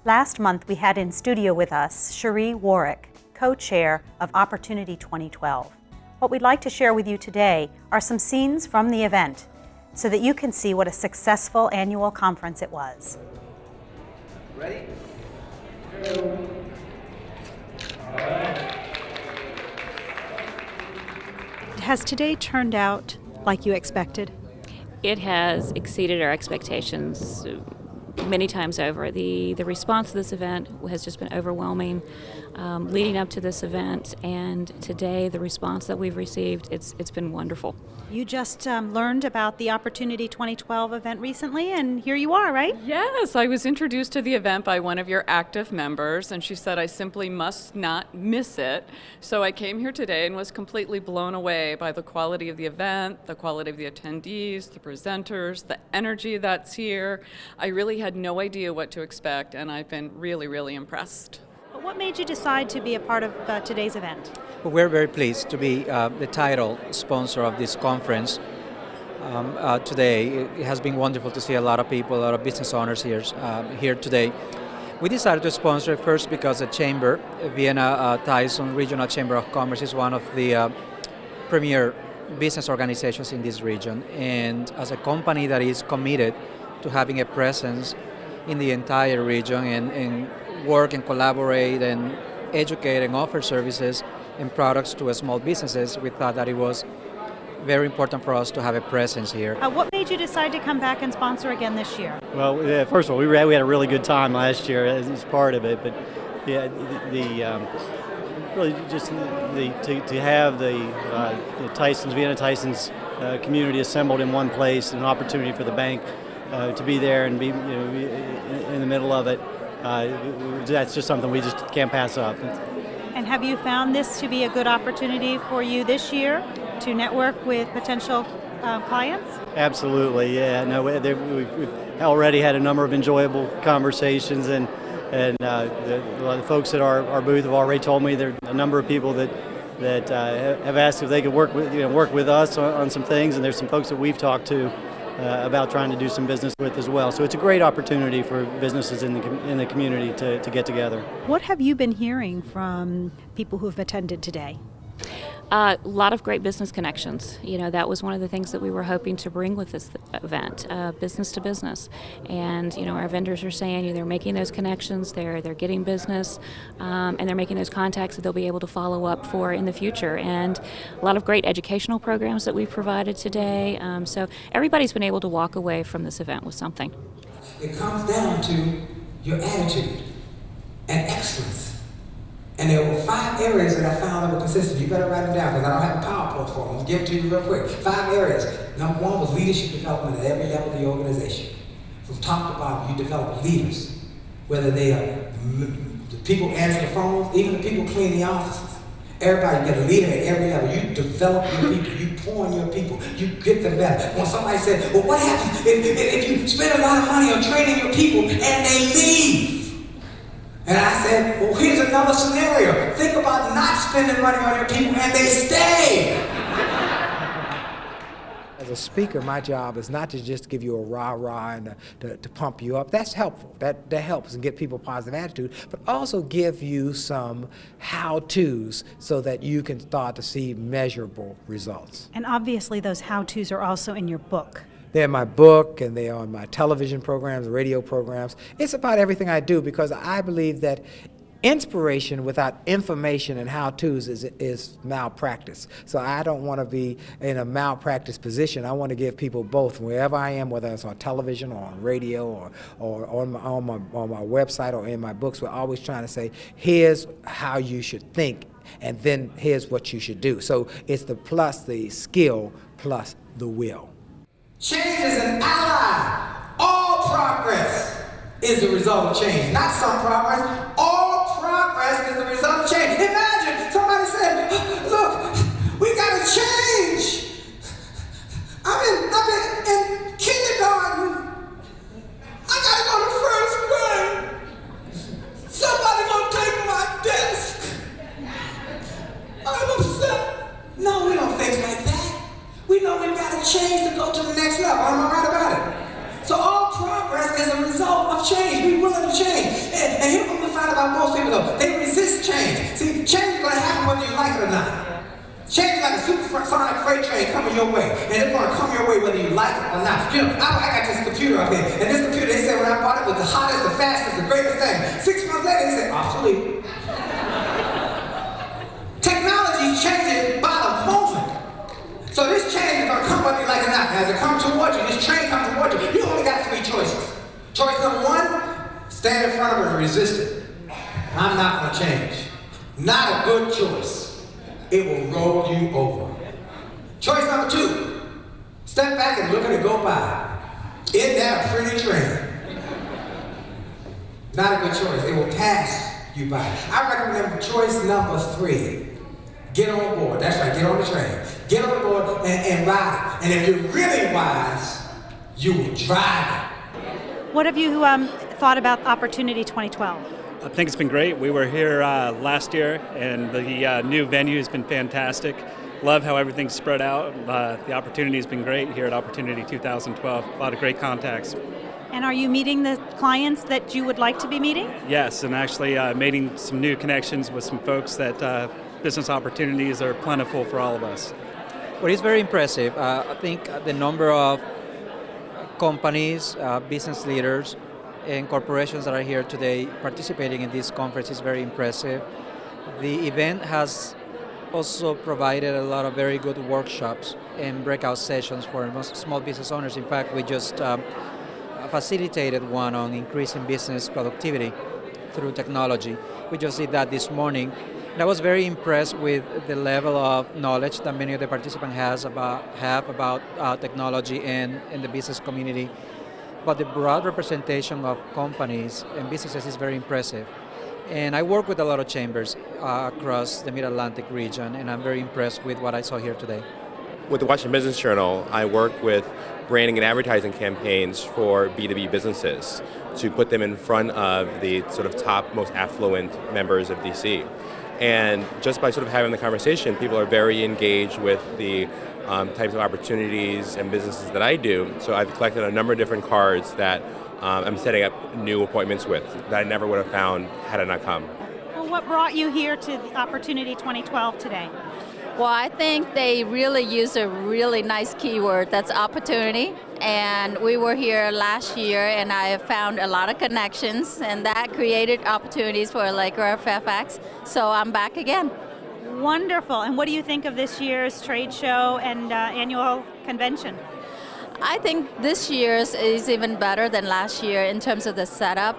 Last month, we had in studio with us Cherie Warwick, co-chair of Opportunity 2012. What we'd like to share with you today are some scenes from the event so that you can see what a successful annual conference it was. Ready? Has today turned out like you expected? It has exceeded our expectations many times over. The response to this event has just been overwhelming leading up to this event, and today the response that we've received, it's been wonderful. You just learned about the Opportunity 2012 event recently, and here you are, right? Yes, I was introduced to the event by one of your active members, and she said I simply must not miss it. So I came here today and was completely blown away by the quality of the event, the quality of the attendees, the presenters, the energy that's here. I really had no idea what to expect, and I've been really, really impressed. What made you decide to be a part of today's event? Well, we're very pleased to be the title sponsor of this conference today. It has been wonderful to see a lot of people, a lot of business owners here today. We decided to sponsor it first because the Chamber, Vienna Tyson Regional Chamber of Commerce, is one of the premier business organizations in this region. And as a company that is committed to having a presence in the entire region and work and collaborate and educate and offer services and products to small businesses, we thought that it was very important for us to have a presence here. What made you decide to come back and sponsor again this year? Well, yeah, first of all, we had a really good time last year as part of it, but yeah, really just to have the Vienna Tyson's community assembled in one place, an opportunity for the bank to be there and be in the middle of it. That's just something we just can't pass up. And have you found this to be a good opportunity for you this year to network with potential clients? Absolutely, yeah. No, we've already had a number of enjoyable conversations, and the folks at our booth have already told me there are a number of people that have asked if they could work with us on some things, and there's some folks that we've talked to about trying to do some business with as well. So it's a great opportunity for businesses in the community to get together. What have you been hearing from people who have attended today? A lot of great business connections. That was one of the things that we were hoping to bring with this event, business to business. And our vendors are saying they're making those connections, they're getting business, and they're making those contacts that they'll be able to follow up for in the future. And a lot of great educational programs that we've provided today. So everybody's been able to walk away from this event with something. It comes down to your attitude and excellence. And there were 5 areas that I found that were consistent. You better write them down because I don't have a PowerPoint for them. I'll give it to you real quick. 5 areas. Number 1 was leadership development at every level of the organization. From top to bottom, you develop leaders. Whether they are the people answer the phones, even the people clean the offices. Everybody, you get a leader at every level. You develop your people. You pour in your people. You get them better. When somebody said, well, what happens if you spend a lot of money on training your people and they leave? And I said, well, here's another scenario. Think about not spending money on your people and they stay. As a speaker, my job is not to just give you a rah-rah and to pump you up. That's helpful. That helps and get people a positive attitude, but also give you some how-tos so that you can start to see measurable results. And obviously those how-tos are also in your book. They're in my book, and they are on my television programs, radio programs. It's about everything I do because I believe that inspiration without information and how-tos is malpractice. So I don't want to be in a malpractice position. I want to give people both, wherever I am, whether it's on television or on radio or on my website or in my books. We're always trying to say, here's how you should think, and then here's what you should do. So it's the skill plus the will. Change is an ally. All progress is the result of change. Not some progress. All progress is the result of change. Imagine somebody said, look, we got to change. I've been in kindergarten. I got to go to first grade. Somebody going to take my desk. I'm upset. No, we don't think like that. We know we've got to change to go to the next level. Am I right about it? So all progress is a result of change. We're willing to change. And freight train coming your way, and it's going to come your way whether you like it or not. You know, I got this computer up here, and this computer, they said when I bought it, was the hottest, the fastest, the greatest thing. 6 months later, they said, obsolete. Technology is changing by the moment. So this change is going to come whether you like it or not. As it comes towards you, this train comes towards you, you only got 3 choices. Choice number 1, stand in front of it and resist it. I'm not going to change. Not a good choice. It will roll you over. Choice number 2, step back and look at it go by. Isn't that a pretty train? Not a good choice. It will pass you by. I recommend choice number 3. Get on board. That's right, get on the train. Get on board and ride it. And if you're really wise, you will drive it. What have you thought about Opportunity 2012? I think it's been great. We were here last year, and the new venue has been fantastic. Love how everything's spread out. The opportunity has been great here at Opportunity 2012. A lot of great contacts. And are you meeting the clients that you would like to be meeting? Yes, and actually making some new connections with some folks that business opportunities are plentiful for all of us. What is very impressive, I think the number of companies, business leaders, and corporations that are here today participating in this conference is very impressive. The event has also provided a lot of very good workshops and breakout sessions for small business owners. In fact, we just facilitated one on increasing business productivity through technology. We just did that this morning. And I was very impressed with the level of knowledge that many of the participants have about technology and the business community. But the broad representation of companies and businesses is very impressive. And I work with a lot of chambers across the Mid-Atlantic region, and I'm very impressed with what I saw here today. With the Washington Business Journal, I work with branding and advertising campaigns for B2B businesses to put them in front of the sort of top, most affluent members of DC. And just by sort of having the conversation, people are very engaged with the types of opportunities and businesses that I do. So I've collected a number of different cards that I'm setting up new appointments with that I never would have found had I not come. Well, what brought you here to the Opportunity 2012 today? Well, I think they really use a really nice keyword, that's opportunity. And we were here last year, and I have found a lot of connections, and that created opportunities for Allegra Fairfax. So I'm back again. Wonderful. And what do you think of this year's trade show and annual convention? I think this year's is even better than last year in terms of the setup.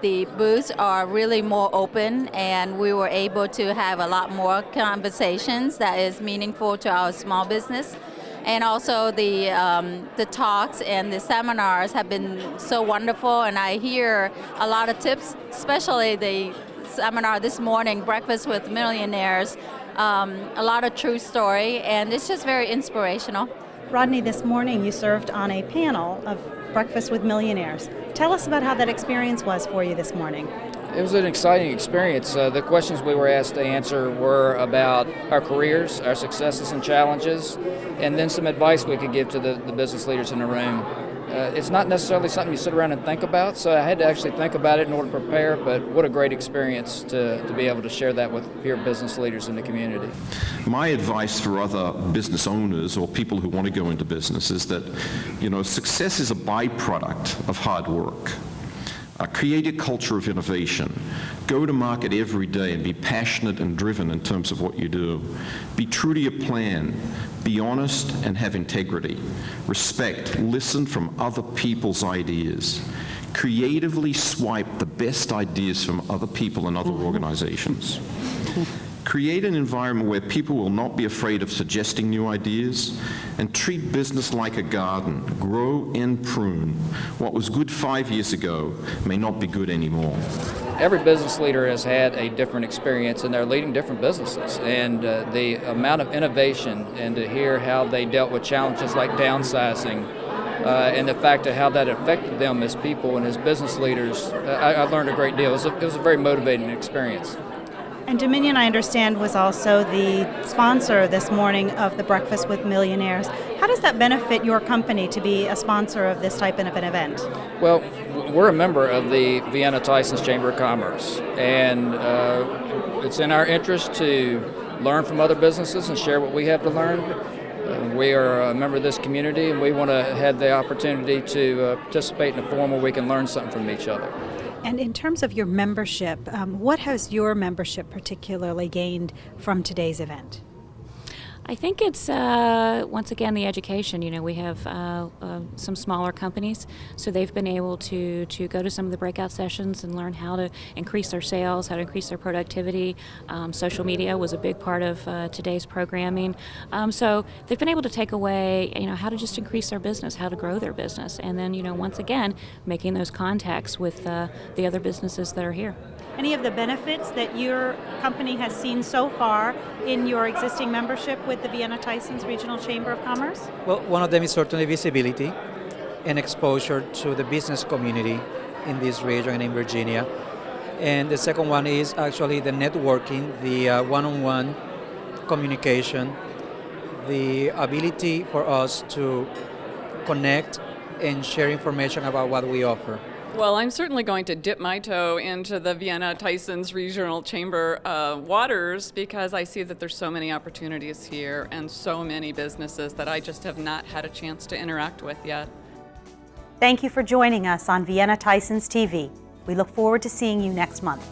The booths are really more open, and we were able to have a lot more conversations that is meaningful to our small business. And also the talks and the seminars have been so wonderful, and I hear a lot of tips, especially the seminar this morning, Breakfast with Millionaires, a lot of true story, and it's just very inspirational. Rodney, this morning you served on a panel of Breakfast with Millionaires. Tell us about how that experience was for you this morning. It was an exciting experience. The questions we were asked to answer were about our careers, our successes and challenges, and then some advice we could give to the business leaders in the room. It's not necessarily something you sit around and think about, so I had to actually think about it in order to prepare, but what a great experience to be able to share that with peer business leaders in the community. My advice for other business owners or people who want to go into business is that, success is a byproduct of hard work. Create a culture of innovation. Go to market every day and be passionate and driven in terms of what you do. Be true to your plan. Be honest and have integrity. Respect. Listen from other people's ideas. Creatively swipe the best ideas from other people and other organizations. Create an environment where people will not be afraid of suggesting new ideas, and treat business like a garden. Grow and prune. What was good 5 years ago may not be good anymore. Every business leader has had a different experience, and they're leading different businesses. And the amount of innovation, and to hear how they dealt with challenges like downsizing, and the fact of how that affected them as people and as business leaders, I learned a great deal. It was a very motivating experience. And Dominion, I understand, was also the sponsor this morning of the Breakfast with Millionaires. How does that benefit your company to be a sponsor of this type of an event? Well, we're a member of the Vienna-Tysons Chamber of Commerce, and it's in our interest to learn from other businesses and share what we have to learn. We are a member of this community, and we want to have the opportunity to participate in a forum where we can learn something from each other. And in terms of your membership, what has your membership particularly gained from today's event? I think it's, once again, the education. You know, we have some smaller companies, so they've been able to go to some of the breakout sessions and learn how to increase their sales, how to increase their productivity. Social media was a big part of today's programming. So they've been able to take away, you know, how to just increase their business, how to grow their business, and then, you know, once again, making those contacts with the other businesses that are here. Any of the benefits that your company has seen so far in your existing membership with the Vienna Tysons Regional Chamber of Commerce? Well, one of them is certainly visibility and exposure to the business community in this region and in Virginia. And the second one is actually the networking, the one-on-one communication, the ability for us to connect and share information about what we offer. Well, I'm certainly going to dip my toe into the Vienna Tysons Regional Chamber waters because I see that there's so many opportunities here and so many businesses that I just have not had a chance to interact with yet. Thank you for joining us on Vienna Tysons TV. We look forward to seeing you next month.